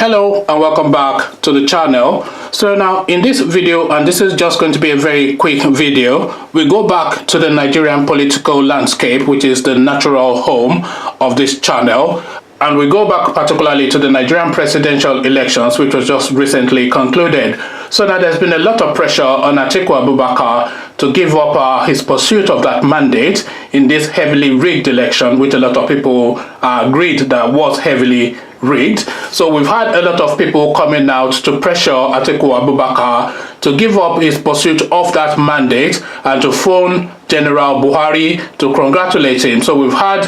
Hello and welcome back to the channel. So now in this video, and this is just going to be a very quick video, we go back to the Nigerian political landscape, which is the natural home of this channel. And we go back particularly to the Nigerian presidential elections, which was just recently concluded. So now there's been a lot of pressure on Atiku Abubakar to give up his pursuit of that mandate in this heavily rigged election, which a lot of people agreed that was heavily rigged. So we've had a lot of people coming out to pressure Atiku Abubakar to give up his pursuit of that mandate and to phone General Buhari to congratulate him. So we've had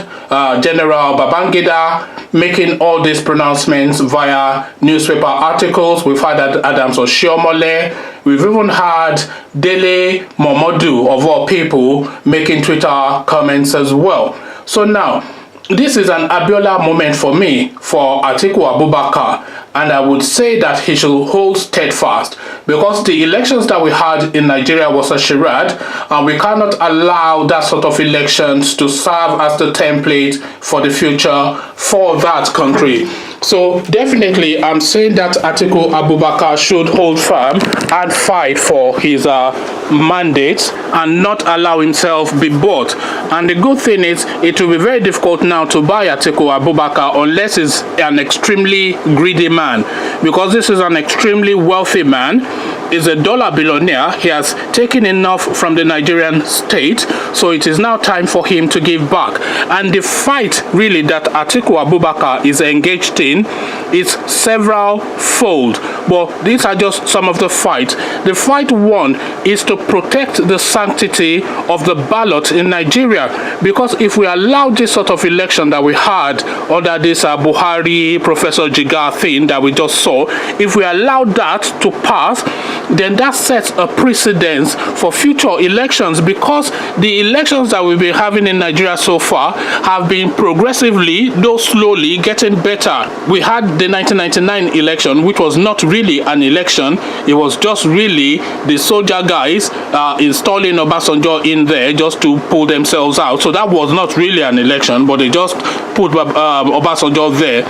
General Babangida making all these pronouncements via newspaper articles. We've had Adams Oshiomhole. We've even had Dele Momodu, of all people, making Twitter comments as well. So now, this is an Abiola moment for me, for Atiku Abubakar, and I would say that he should hold steadfast, because the elections that we had in Nigeria was a charade, and we cannot allow that sort of elections to serve as the template for the future for that country. So definitely I'm saying that Atiku Abubakar should hold firm and fight for his mandate and not allow himself be bought. And the good thing is, it will be very difficult now to buy Atiku Abubakar unless he's an extremely greedy man, because this is an extremely wealthy man. Is a dollar billionaire. He has taken enough from the Nigerian state, so it is now time for him to give back. And the fight really that Atiku Abubakar is engaged in is several fold, but these are just some of the fight. The fight one is to protect the sanctity of the ballot in Nigeria, because if we allow this sort of election that we had under this Buhari Professor Jigar thing that we just saw, if we allow that to pass, then that sets a precedence for future elections, because the elections that we've been having in Nigeria so far have been progressively, though slowly, getting better. We had the 1999 election, which was not really an election. It was just really the soldier guys installing Obasanjo in there just to pull themselves out. So that was not really an election, but they just put Obasanjo there.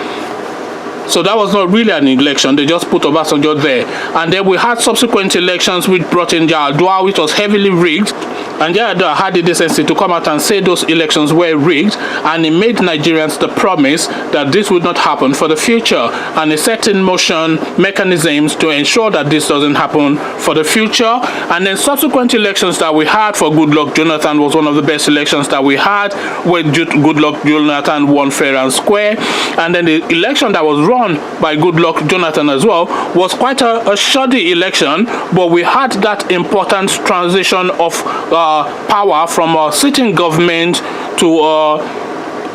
So that was not really an election, they just put Obasanjo there. And then we had subsequent elections which brought in Yar'Adua, which was heavily rigged. And Yar'Adua had the decency to come out and say those elections were rigged, and he made Nigerians the promise that this would not happen for the future. And he set in motion mechanisms to ensure that this doesn't happen for the future. And then subsequent elections that we had for Goodluck Jonathan was one of the best elections that we had, where Goodluck Jonathan won fair and square. And then the election that was run by Goodluck Jonathan as well was quite a shoddy election, but we had that important transition of power from a sitting government to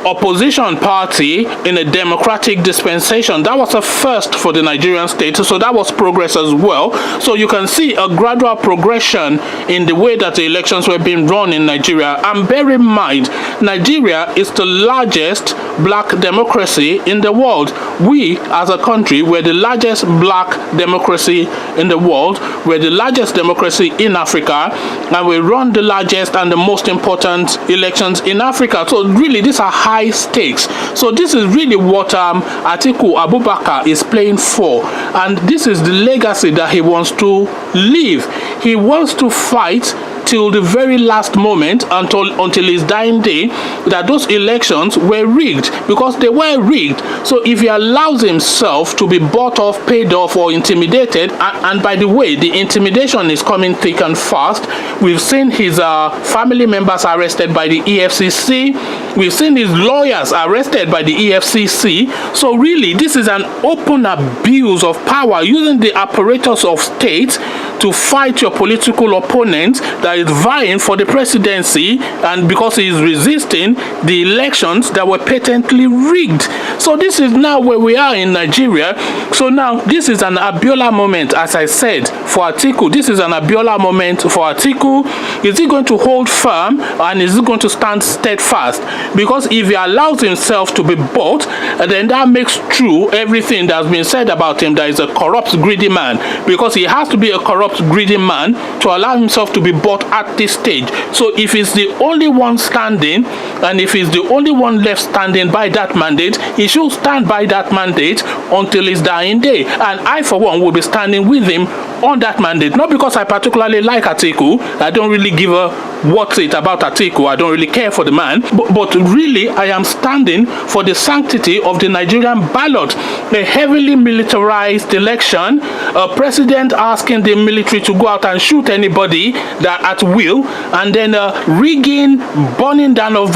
opposition party in a democratic dispensation. That was a first for the Nigerian state, so that was progress as well. So you can see a gradual progression in the way that the elections were being run in Nigeria. And bear in mind, Nigeria is the largest black democracy in the world. We as a country were the largest black democracy in the world. We're the largest democracy in Africa, and we run the largest and the most important elections in Africa. So really, these are high stakes. So this is really what Atiku Abubakar is playing for, and this is the legacy that he wants to leave. He wants to fight till the very last moment, until his dying day, that those elections were rigged, because they were rigged. So if he allows himself to be bought off, paid off, or intimidated, and by the way, the intimidation is coming thick and fast. We've seen his family members arrested by the EFCC. We've seen his lawyers arrested by the EFCC. So really, this is an open abuse of power, using the apparatus of state to fight your political opponent that is vying for the presidency, and because he is resisting the elections that were patently rigged. So this is now where we are in Nigeria. So now this is an Abiola moment, as I said, for Atiku. This is an Abiola moment for Atiku. Is he going to hold firm, and is he going to stand steadfast? Because if he allows himself to be bought, then that makes true everything that's been said about him, that he's a corrupt, greedy man, because he has to be a corrupt, greedy man to allow himself to be bought at this stage. So if he's the only one standing, and if he's the only one left standing by that mandate, he should stand by that mandate until his dying dying day. And I, for one, will be standing with him on that mandate. Not because I particularly like Atiku. I don't really give a what's it about Atiku. I don't really care for the man. But really, I am standing for the sanctity of the Nigerian ballot. A heavily militarized election, a president asking the military to go out and shoot anybody that at will, and then rigging, burning down of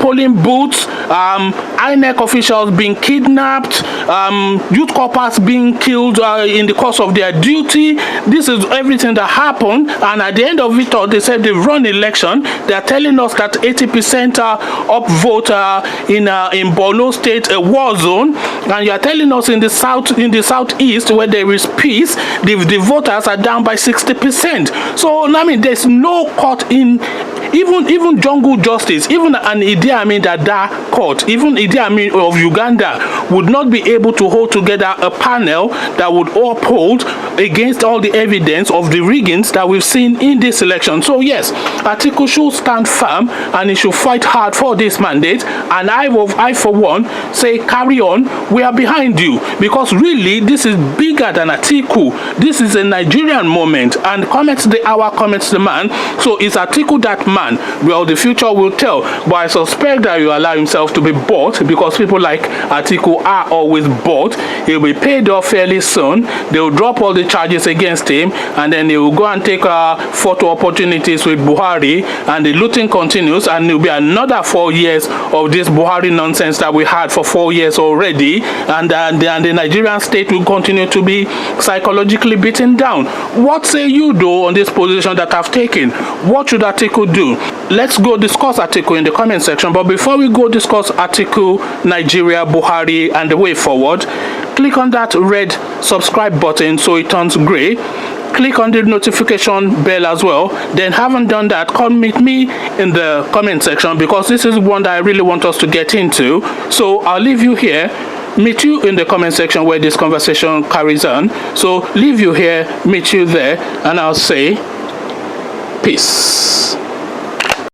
polling booths, INEC officials being kidnapped, youth corpers being killed in the course of their duty. This is everything that happened, and at the end of it all, they said they've run election. They are telling us that 80% upvote in Borno State, a war zone, and you are telling us in the southeast where there is peace, the voters are down by 60%. So I mean, there's no court in even jungle justice, even an Idi Amin Dada court, even Idi Amin of Uganda would not be able to hold together a panel that would uphold against all the evidence of the riggings that we've seen in this election. So yes, Atiku should stand firm and he should fight hard for this mandate. And I for one say carry on. We are behind you, because really this is bigger than Atiku. This is a Nigerian moment, and comments the hour, comments the man. So is Atiku that man? Well, the future will tell, but I suspect that you allow himself to be bought, because people like Atiku are always bought. He'll be paid off fairly soon. They will drop all the charges against him, and then he will go and take photo opportunities with Buhari, and the looting continues, and it will be another 4 years of this Buhari nonsense that we had for 4 years already, and the Nigerian state will continue to be psychologically beaten down. What say you though on this position that I've taken? What should Atiku do? Let's go discuss Atiku in the comment section. But before we go discuss Atiku, Nigeria, Buhari, and the way forward, click on that red subscribe button so it turns gray. Click on the notification bell as well. Then, haven't done that, come meet me in the comment section, because this is one that I really want us to get into. So I'll leave you here, meet you in the comment section where this conversation carries on. So leave you here, meet you there, and I'll say peace.